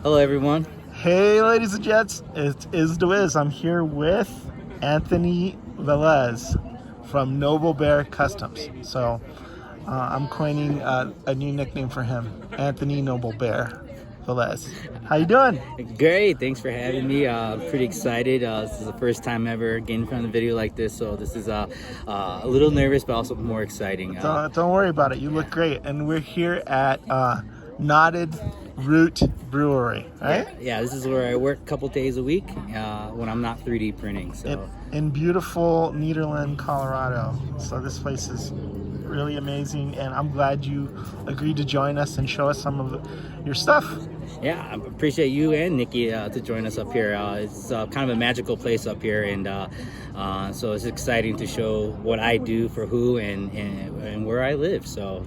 Hello, everyone. Hey, ladies and gents, it is the Wiz. I'm here with Anthony Velez from Noble Bear Customs. So I'm coining a new nickname for him, Anthony Noble Bear Velez. How you doing? Great. Thanks for having me. I'm pretty excited. This is the first time ever getting in front of a video like this, so this is a little nervous, but also more exciting. Don't worry about it. You look great. And we're here at Knotted Root Brewery, right? Yeah, this is where I work a couple days a week when I'm not 3D printing. So in beautiful Nederland, Colorado. So this place is really amazing, and I'm glad you agreed to join us and show us some of your stuff. Yeah, I appreciate you and Nikki to join us up here. It's kind of a magical place up here, and so it's exciting to show what I do for who and where I live. So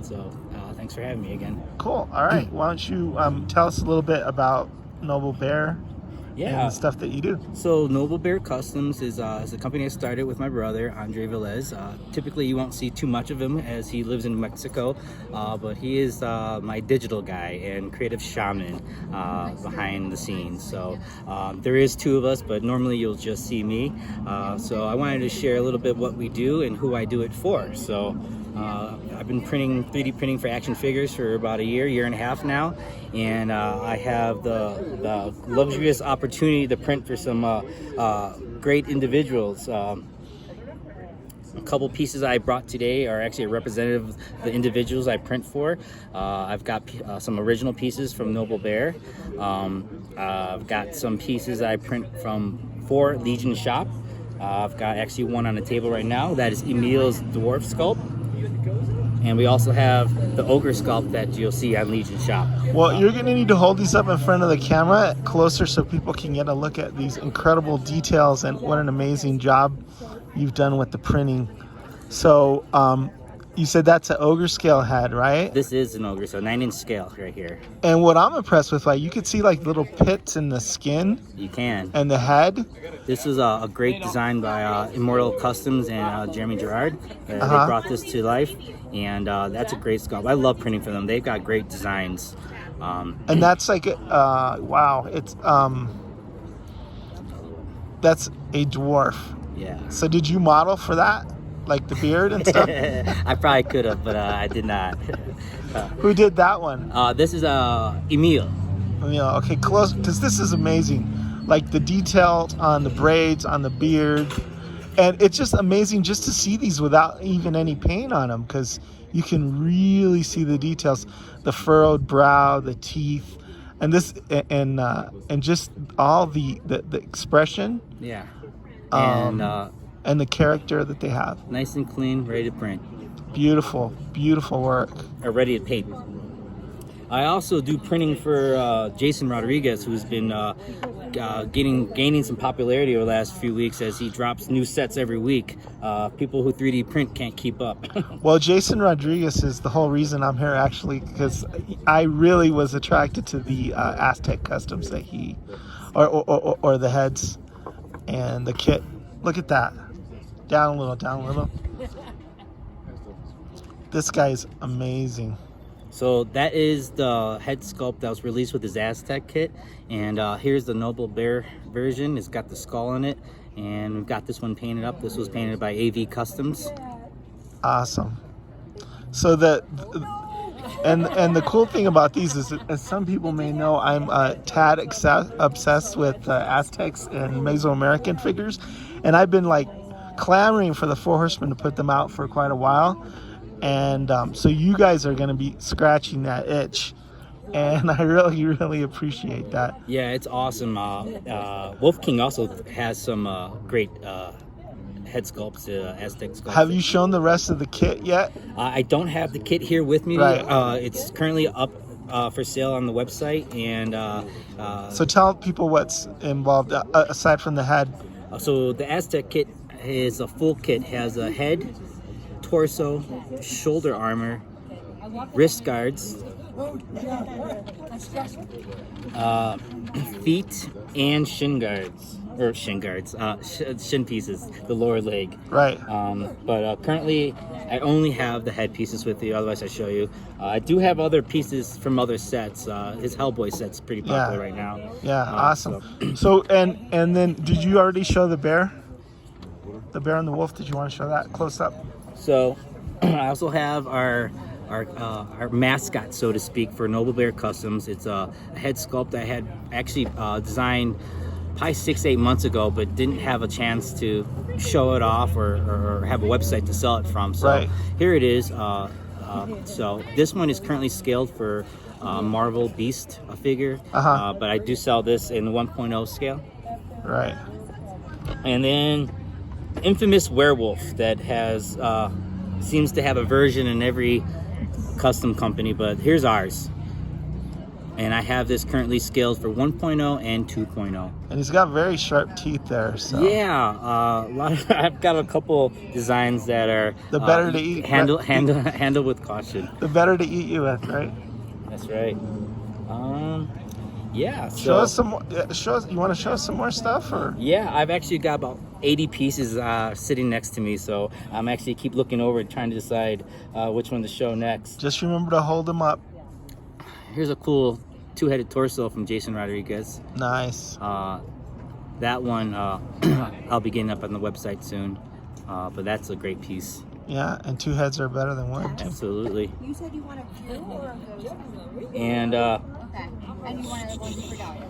thanks for having me again. Cool. All right. Why don't you tell us a little bit about Noble Bear? Yeah, and the stuff that you do. So Noble Bear Customs is a company I started with my brother, Andre Velez. Typically you won't see too much of him as he lives in Mexico, but he is my digital guy and creative shaman behind the scenes. So there is two of us, but normally you'll just see me. So I wanted to share a little bit what we do and who I do it for. So I've been 3D printing for action figures for about a year and a half now, and I have the luxurious opportunity to print for some great individuals. A couple pieces I brought today are actually a representative of the individuals I print for. I've got some original pieces from Noble Bear. I've got some pieces I print for Legion Shop. I've got actually one on the table right now that is Emil's dwarf sculpt. And we also have the ogre sculpt that you'll see on Legion Shop. Well, you're going to need to hold these up in front of the camera closer so people can get a look at these incredible details and what an amazing job you've done with the printing. So you said that's an ogre scale head, right? This is an ogre, so 9-inch scale right here. And what I'm impressed with, like, you could see like little pits in the skin. You can. And the head. This is a great design by Immortal Customs and Jeremy Gerard. They brought this to life, and that's a great sculpt. I love printing for them. They've got great designs. And that's like, wow, it's that's a dwarf. Yeah. So did you model for that? Like the beard and stuff? I probably could have, but I did not. Who did that one? This is Emil. Emil, okay, close, because this is amazing. Like the detail on the braids, on the beard. And it's just amazing just to see these without even any paint on them, because you can really see the details. The furrowed brow, the teeth, and this, and just all the expression. Yeah. And the character that they have. Nice and clean, ready to print. Beautiful, beautiful work. Or ready to paint. I also do printing for Jason Rodriguez, who's been gaining some popularity over the last few weeks as he drops new sets every week. People who 3D print can't keep up. Well, Jason Rodriguez is the whole reason I'm here, actually, because I really was attracted to the Aztec customs that he, or the heads and the kit. Look at that. Down a little, down a little. This guy is amazing. So that is the head sculpt that was released with his Aztec kit, and here's the Noble Bear version. It's got the skull in it, and we've got this one painted up. This was painted by AV Customs. Awesome. So and the cool thing about these is, as some people may know, I'm tad obsessed with Aztecs and Mesoamerican figures, and I've been like clamoring for the Four Horsemen to put them out for quite a while. And so you guys are going to be scratching that itch, and I really appreciate that. Yeah, it's awesome. Wolf King also has some great head sculpts, Aztec sculpts. Have you shown the rest of the kit yet? I don't have the kit here with me. Right. It's currently up for sale on the website, and so tell people what's involved aside from the head. So the Aztec kit is a full kit. Has a head, torso, shoulder armor, wrist guards, feet, and shin guards. or shin guards, shin pieces, the lower leg. Right. But currently, I only have the head pieces with you. Otherwise, I show you. I do have other pieces from other sets. His Hellboy set's pretty popular right now. Yeah, awesome. So and then did you already show the bear? The bear and the wolf. Did you want to show that close up? So I also have our mascot, so to speak, for Noble Bear Customs. It's a head sculpt I had actually designed probably 6-8 months ago, but didn't have a chance to show it off or have a website to sell it from. So here it is. So this one is currently scaled for Marvel Beast figure, but I do sell this in 1.0 scale. Right. And then infamous werewolf that has seems to have a version in every custom company, but here's ours. And I have this currently scaled for 1.0 and 2.0. And he's got very sharp teeth there. So yeah, I've got a couple designs that are the better to eat. Handle with caution. The better to eat you with, right? That's right. Yeah. So, show us some. You want to show us some more stuff, or? Yeah, I've actually got about 80 pieces sitting next to me, so I'm actually keep looking over and trying to decide which one to show next. Just remember to hold them up. Here's a cool two-headed torso from Jason Rodriguez. Nice. That one I'll be getting up on the website soon, but that's a great piece. Yeah, and two heads are better than one. Absolutely. You said you want a blue or a ghost? And Okay. And you want a one for dollar.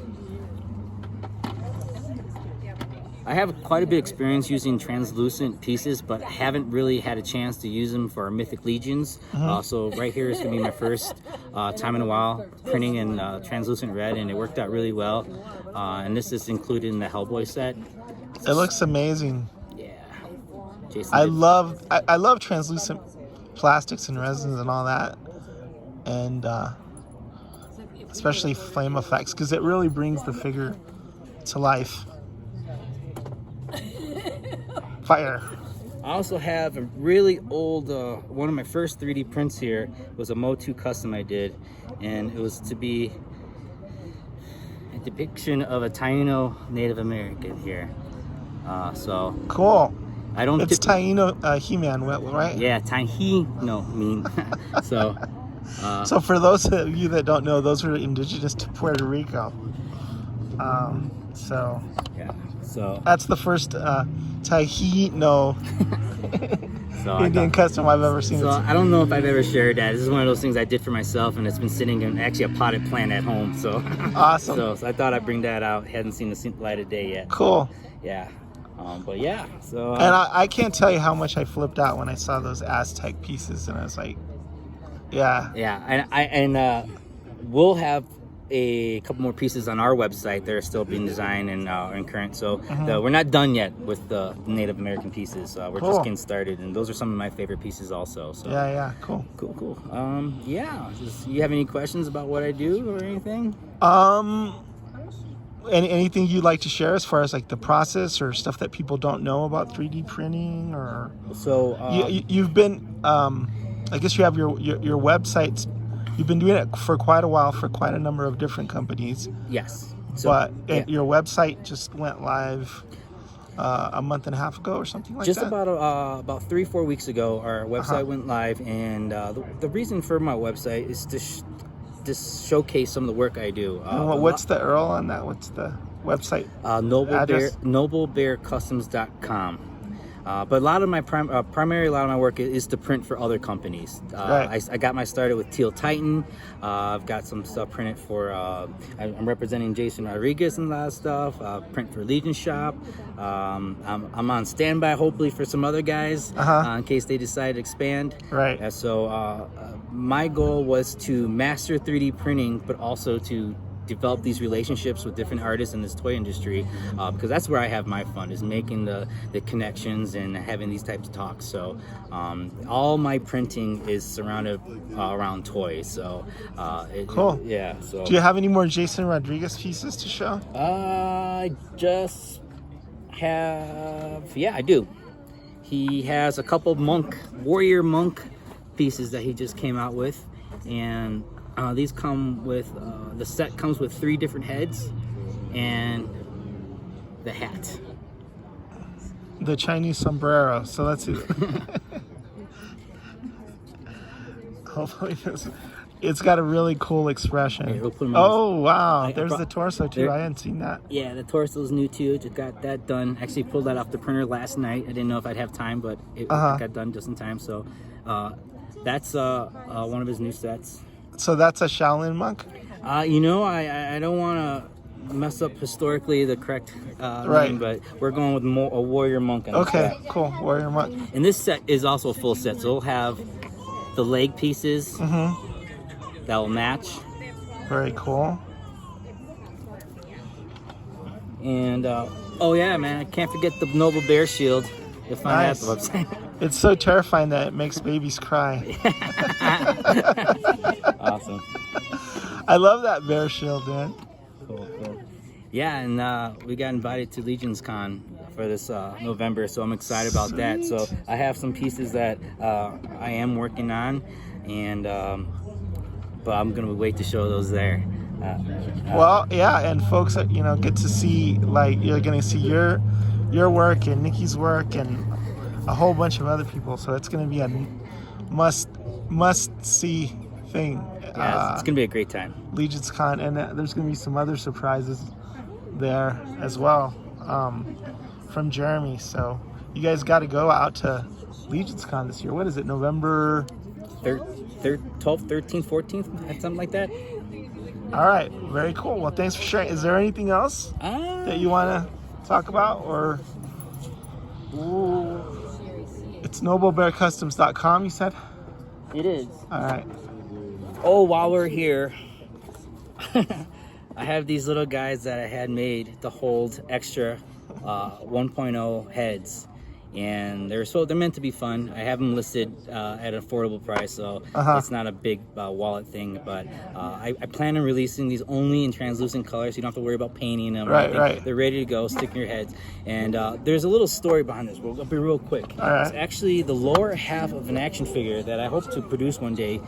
I have quite a bit of experience using translucent pieces, but haven't really had a chance to use them for our Mythic Legions. So right here is going to be my first time in a while printing in translucent red, and it worked out really well. And this is included in the Hellboy set. It looks amazing. Yeah. Jason I love translucent plastics and resins and all that, and especially flame effects, because it really brings the figure to life. Fire. I also have a really old, one of my first 3D prints here was a Mo 2 custom I did, and it was to be a depiction of a Taino Native American here. So cool. I don't. It's Taino He-Man, right? Yeah, Taino mean. So. So for those of you that don't know, those are indigenous to Puerto Rico. So. Yeah. So. That's the first Taino Indian custom I've ever seen. So I don't know if I've ever shared that. This is one of those things I did for myself, and it's been sitting in actually a potted plant at home. So awesome. So I thought I'd bring that out. Hadn't seen the light of day yet. Cool. Yeah. But yeah. So. And I can't tell you how much I flipped out when I saw those Aztec pieces, and I was like, yeah. Yeah, and we'll have a couple more pieces on our website that are still being designed and current. So we're not done yet with the Native American pieces. We're just getting started, and those are some of my favorite pieces also. So yeah, cool. Yeah. You have any questions about what I do or anything? Anything you'd like to share as far as like the process or stuff that people don't know about 3D printing, or so you've been I guess you have your websites. You've been doing it for quite a while for quite a number of different companies. Yes. So, but your website just went live a month and a half ago or something like that? Just that? about 3-4 weeks ago, our website went live, and the reason for my website is to showcase some of the work I do. What's the URL on that? What's the website? NobleBearCustoms.com. But a lot of my primarily a lot of my work is to print for other companies. I got my started with Teal Titan. I've got some stuff printed for. I'm representing Jason Rodriguez and a lot of stuff. Print for Legion Shop. I'm on standby, hopefully, for some other guys in case they decide to expand. Right. So my goal was to master 3D printing, but also to develop these relationships with different artists in this toy industry, because that's where I have my fun, is making the connections and having these types of talks. So all my printing is surrounded around toys. So cool. Yeah. So do you have any more Jason Rodriguez pieces to show? I just have, I do. He has a couple warrior monk pieces that he just came out with, and these come with the set comes with 3 different heads, and the hat. The Chinese sombrero. So let's see. Hopefully it's got a really cool expression. Here, we'll put 'em on. Oh wow, I there's brought- the torso too. there- I hadn't seen that. Yeah, the torso's new too. Just got that done. Actually pulled that off the printer last night. I didn't know if I'd have time, but it got done just in time. So that's one of his new sets. So that's a Shaolin monk. You know, I don't want to mess up historically the correct Right. name, but we're going with a warrior monk. On this Okay, set. cool. Warrior monk. And this set is also a full set, so it'll have the leg pieces that will match. Very cool. And oh yeah, man, I can't forget the noble bear shield. You'll find Nice. that on the website. It's so terrifying that it makes babies cry. Awesome. I love that bear shield, man. Cool. Yeah, and we got invited to Legions Con for this November, so I'm excited about that. So I have some pieces that I am working on, and but I'm gonna wait to show those there. Well, yeah, and folks, get to see, like, you're gonna see your work and Nikki's work and a whole bunch of other people. So it's gonna be a must see thing. Yeah, it's gonna be a great time. Legions Con, and there's gonna be some other surprises there as well from Jeremy. So you guys got to go out to Legions Con this year. What is it, November 12th, 13th, 14th, something like that. All right, very cool. Well, thanks for sharing. Is there anything else that you want to talk about, or it's noblebearcustoms.com, you said? It is. All right. Oh, while we're here, I have these little guys that I had made to hold extra 1.0 heads, and they're meant to be fun. I have them listed at an affordable price, so it's not a big wallet thing. But I plan on releasing these only in translucent colors, so you don't have to worry about painting them. Right. They're ready to go, stick in your heads. And there's a little story behind this. We'll be real quick. All right. It's actually the lower half of an action figure that I hope to produce one day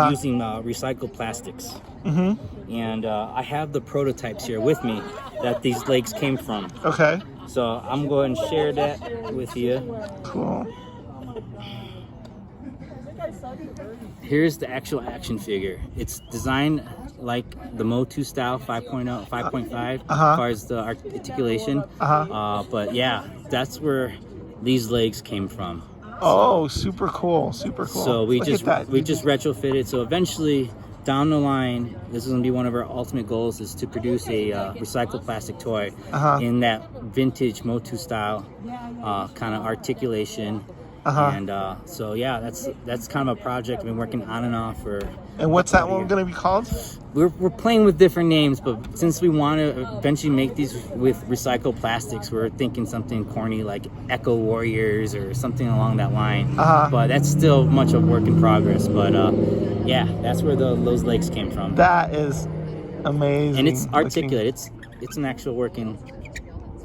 using recycled plastics. And I have the prototypes here with me that these legs came from. Okay. So I'm going to share that with you. Cool. Here's the actual action figure. It's designed like the Motu style 5.0, 5.5 as far as the articulation. But yeah, that's where these legs came from. Oh, super cool. Super cool. So we Look just at that. retrofitted. So eventually, down the line, this is going to be one of our ultimate goals, is to produce a recycled plastic toy in that vintage Motu style kind of articulation. And so yeah, that's kind of a project I've been working on and off for. And what's that one going to be called? We're playing with different names, but since we want to eventually make these with recycled plastics, we're thinking something corny like Echo Warriors or something along that line. But that's still much of work in progress. But yeah, that's where those legs came from. That is amazing. And it's articulate. It's an actual working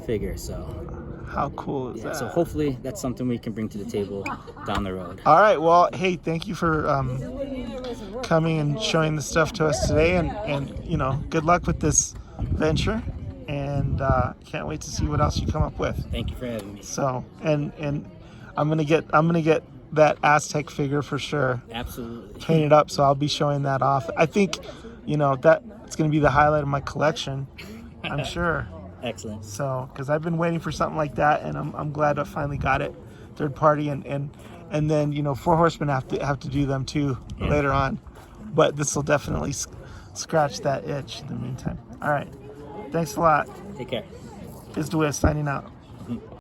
figure. So how cool is that? So hopefully that's something we can bring to the table down the road. All right. Well, hey, thank you for coming and showing the stuff to us today, and good luck with this venture, and can't wait to see what else you come up with. Thank you for having me. So, and I'm gonna get that Aztec figure for sure. Absolutely. Painted up, so I'll be showing that off. I think, that it's gonna be the highlight of my collection. I'm sure. Excellent. So, because I've been waiting for something like that, and I'm glad I finally got it, third party, and then Four Horsemen have to do them too later on, but this will definitely scratch that itch in the meantime. All right, thanks a lot. Take care. Is the way signing out.